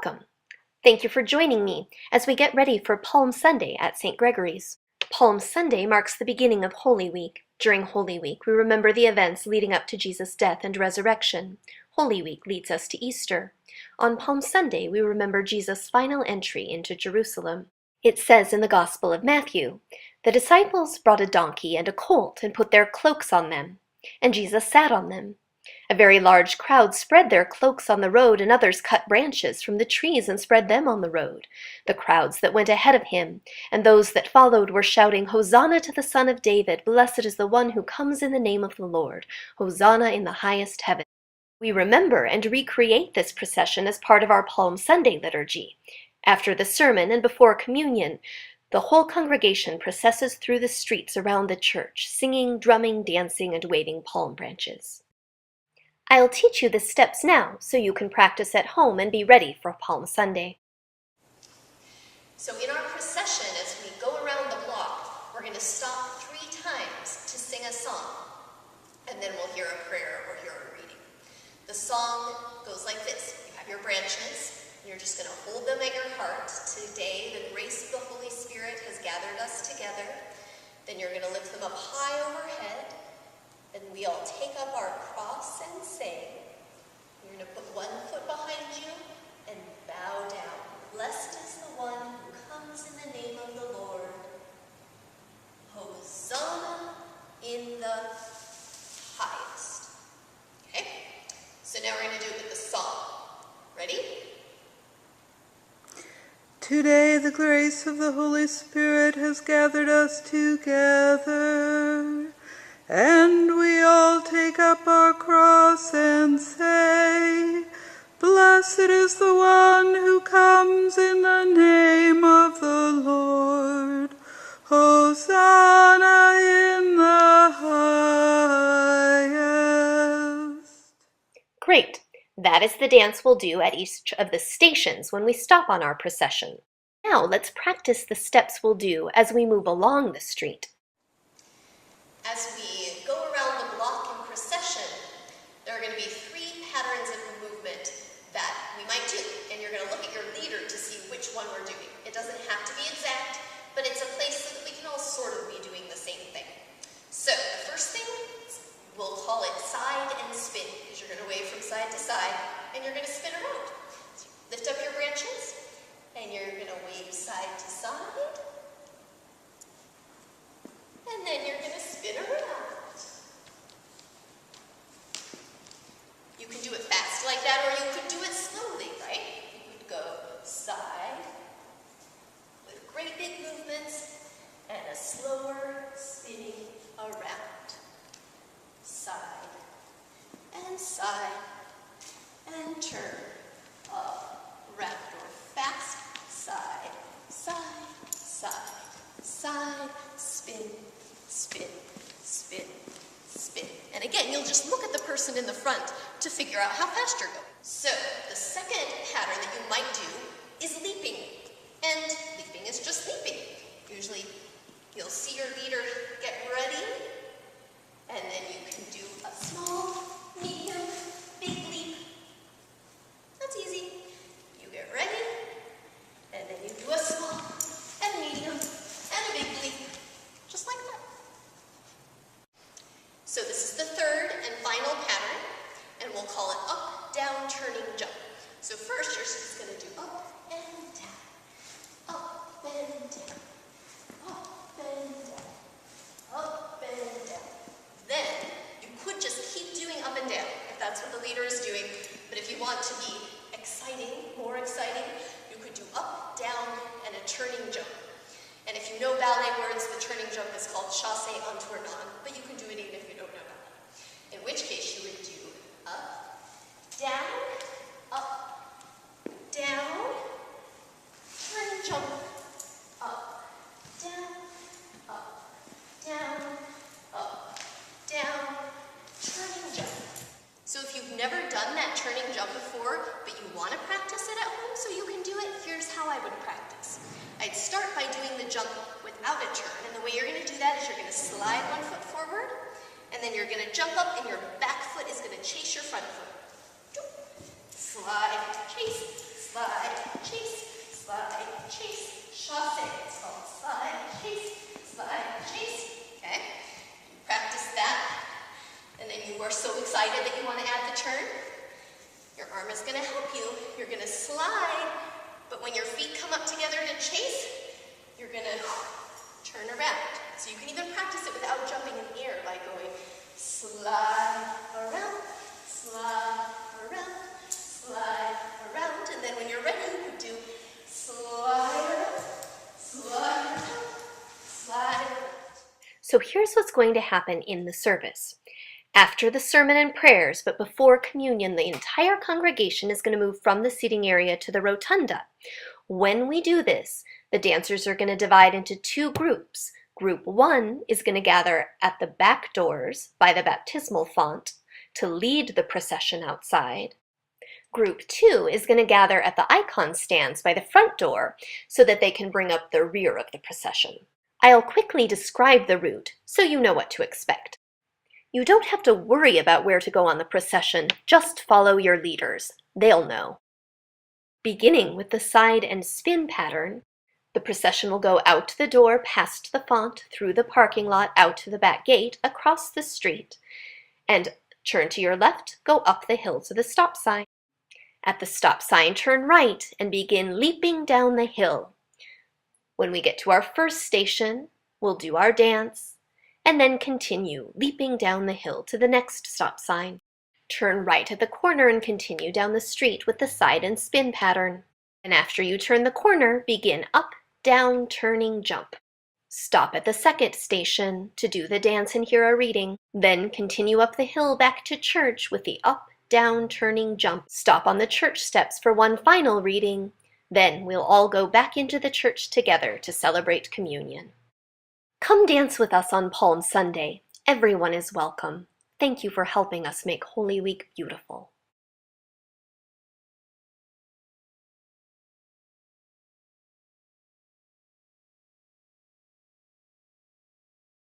Welcome! Thank you for joining me as we get ready for Palm Sunday at St. Gregory's. Palm Sunday marks the beginning of Holy Week. During Holy Week, we remember the events leading up to Jesus' death and resurrection. Holy Week leads us to Easter. On Palm Sunday, we remember Jesus' final entry into Jerusalem. It says in the Gospel of Matthew, "The disciples brought a donkey and a colt and put their cloaks on them, and Jesus sat on them. A very large crowd spread their cloaks on the road, and others cut branches from the trees and spread them on the road. The crowds that went ahead of him and those that followed were shouting, 'Hosanna to the Son of David! Blessed is the one who comes in the name of the Lord! Hosanna in the highest heaven!'" We remember and recreate this procession as part of our Palm Sunday liturgy. After the sermon and before communion, the whole congregation processes through the streets around the church, singing, drumming, dancing, and waving palm branches. I'll teach you the steps now so you can practice at home and be ready for Palm Sunday. So in our procession, as we go around the block, we're going to stop 3 times to sing a song, and then we'll hear a prayer or hear a reading. The song goes like this. You have your branches, and you're just going to hold them at your heart. Today, the grace of the Holy Spirit has gathered us together. Then you're going to lift them up high overhead. And we all take up our cross and say, you're going to put one foot behind you and bow down. Blessed is the one who comes in the name of the Lord. Hosanna in the highest. Okay? So now we're going to do it with the song. Ready? Today the grace of the Holy Spirit has gathered us together. And we all take up our cross and say, Blessed is the one who comes in the name of the Lord. Hosanna in the highest. Great! That is the dance we'll do at each of the stations when we stop on our procession. Now let's practice the steps we'll do as we move along the street. As we go around the block in procession, there are going to be 3 patterns of movement that we might do. And you're going to look at your leader to see which one we're doing. It doesn't have to be exact, but it's a place so that we can all sort of be doing the same thing. So the first thing, we'll call it side and spin, because you're going to wave from side to side, and you're going to spin around. So lift up your branches, and you're going to wave side to side. And then you're going to spin around. You can do it fast like that, or you could do it slowly, right? You could go side with great big movements and a slower spinning around. Side and turn up, round, or fast, side, side, side, side, spin, spin, spin, spin. And again, you'll just look at the person in the front to figure out how fast you're going. So the second pattern that you might do is leaping. And leaping is just leaping. Usually you'll see your leader get ready, and then you can do a small, medium, big leap. That's easy. You get ready, and then you do a small and medium and a big leap. Just like that. So this is the third and final pattern, and we'll call it up, down, turning, jump. So first you're just going to do up and down, up and down, up and down, up and down. Then you could just keep doing up and down if that's what the leader is doing, but if you want to be exciting, more exciting, you could do up, down, and a turning jump. And if you know ballet words, the turning jump is called chasse en tournant, but you can do it even if you don't know ballet. In which case you would do up, down, turn, jump, up, down, turning jump. So if you've never done that turning jump before, but you want to practice it at home so you can do it, here's how I would practice. I'd start by doing the jump without a turn, and the way you're going to do that is you're going to slide one foot forward, and then you're going to jump up, and your back foot is going to chase your front foot. Slide, chase, slide, chase, slide, chase, chasse. It's called slide, chase, slide, chase. Okay? Practice that. And then you are so excited that you want to add the turn. Your arm is going to help you. You're going to slide, but when your feet come up together to chase, you're going to turn around. So you can even practice it without jumping in the air by going slide around, slide around, slide around. And then when you're ready, you do slide around, slide around, slide around. So here's what's going to happen in the service. After the sermon and prayers, but before communion, the entire congregation is going to move from the seating area to the rotunda. When we do this, the dancers are going to divide into two groups. Group 1 is going to gather at the back doors by the baptismal font to lead the procession outside. Group 2 is going to gather at the icon stands by the front door so that they can bring up the rear of the procession. I'll quickly describe the route so you know what to expect. You don't have to worry about where to go on the procession, just follow your leaders. They'll know. Beginning with the side and spin pattern, the procession will go out the door past the font, through the parking lot, out to the back gate, across the street, and turn to your left, go up the hill to the stop sign. At the stop sign, turn right and begin leaping down the hill. When we get to our first station, we'll do our dance, and then continue leaping down the hill to the next stop sign. Turn right at the corner and continue down the street with the side and spin pattern. And after you turn the corner, begin up, down, turning, jump. Stop at the second station to do the dance and hear a reading. Then continue up the hill back to church with the up, down, turning, jump. Stop on the church steps for one final reading. Then we'll all go back into the church together to celebrate communion. Come dance with us on Palm Sunday. Everyone is welcome. Thank you for helping us make Holy Week beautiful.